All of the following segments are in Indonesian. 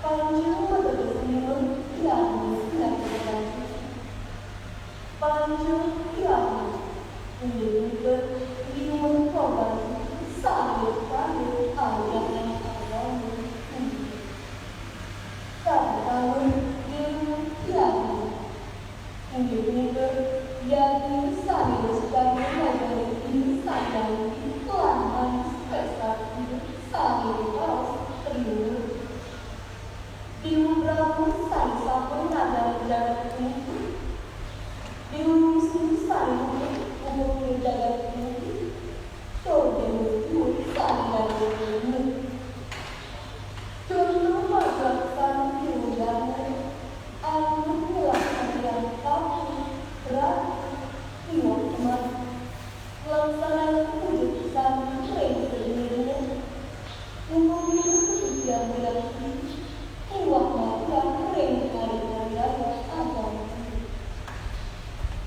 Panju bersenyum yang silakan. Panju yang menyebut limun korban sayur-sayur ayam ayam. Tahun limun yang menyebut jadi sayur sebagai dari sayang kelahan spesial sayur kaos limun. Limun berambut sayur sampun ada jagat ini. Limun sayur umum jagat ini. Limun sayur ini. Contoh pergerakan limun anu melakukan yang kaku berat limun emas. Laksanakan wujud sama kering sendirinya. Umum limun yang berarti uang makan kering hari-hari agama.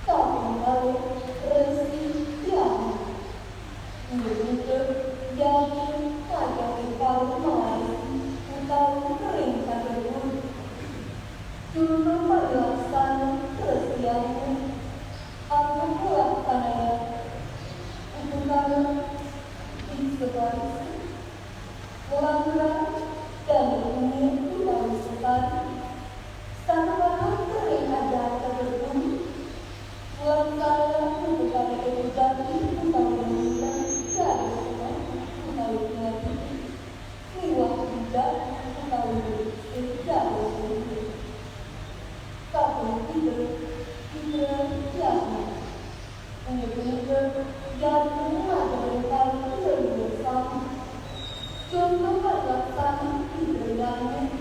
Tapi lalu rezeki yang menyebut jadi agama paling mahal atau kering tersebut. Cuma perlaksana keresianmu atau pelaksananya bukan disebarkan melanggar dan berhubungan dalam sekali tanpa kering ada tersebut melanggar bukan terjadi atau meninggal dari atau menjadi niwah tidak atau tidak tapi tidak jadi menyebut jadi mengajarkan lebih bersama. Contoh perlaksana hidronya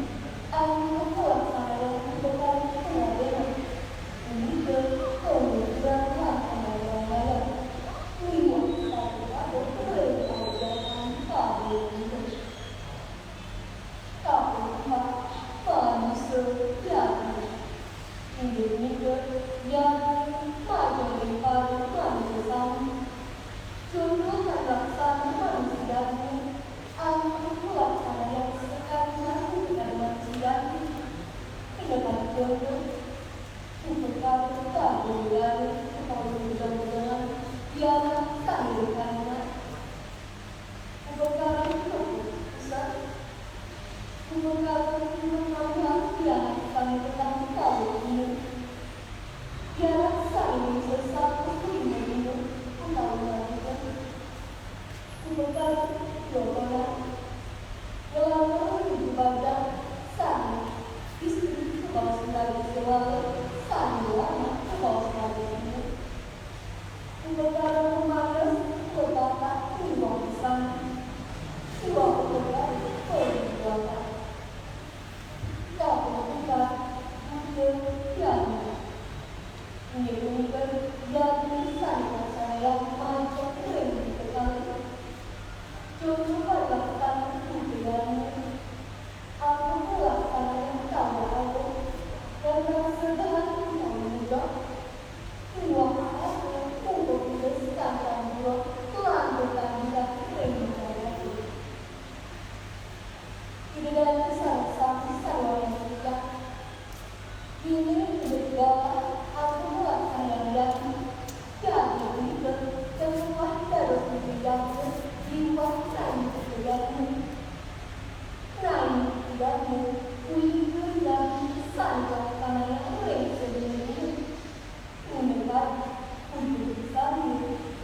atau pelaksanaan bukan pengadilan. Ini kemudian pelaksanaan lima satu perlaksana pada tapi pansel jadi Indonesia yang majori pada manusia. Contoh perlaksana manusia aku melaksanakan yang sekarang dengan manusia dengan contoh untuk kita bulan atau bulan yang sambil karena ubekara itu besar ubekara itu yang kami tentang tahu ini yang sambil sesuatu ini atau ubekara ubekara Walaupun ibadah sah, istri kalau sebagai selalu sanduan kalau sebagai ini. Ibadah memanas berbakat uang sana, uang berbakat berbakat. Tapi kita mungkin yang menyebutkan jadi saya macam kering sekali. Contoh perlakuan hubungan aku melaksanakan tahu aku karena sedang muda uang aku untuk membesarkan dua kelanjutan dan keinginan tidak ada salah saya yang tidak ini juga aku melaksanakan jadi itu semua harus dijaga diwakilkan kegiatan naik kegiatan ujian dan sanjak karena yang lain sebelumnya mendekat untuk kami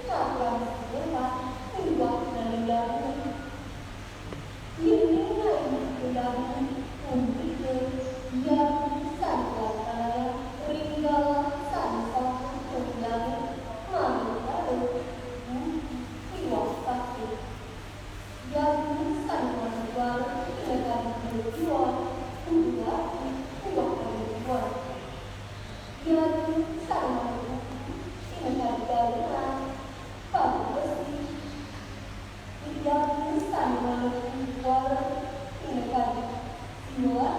melakukan sebuah ubah dan negara ini naik kegiatan untuk yang sanjak karena tinggal sanjak kegiatan malu yang sangat luar dengan berjuang uang perempuan yang sangat dengan karena pada besi yang sangat luar dengan luar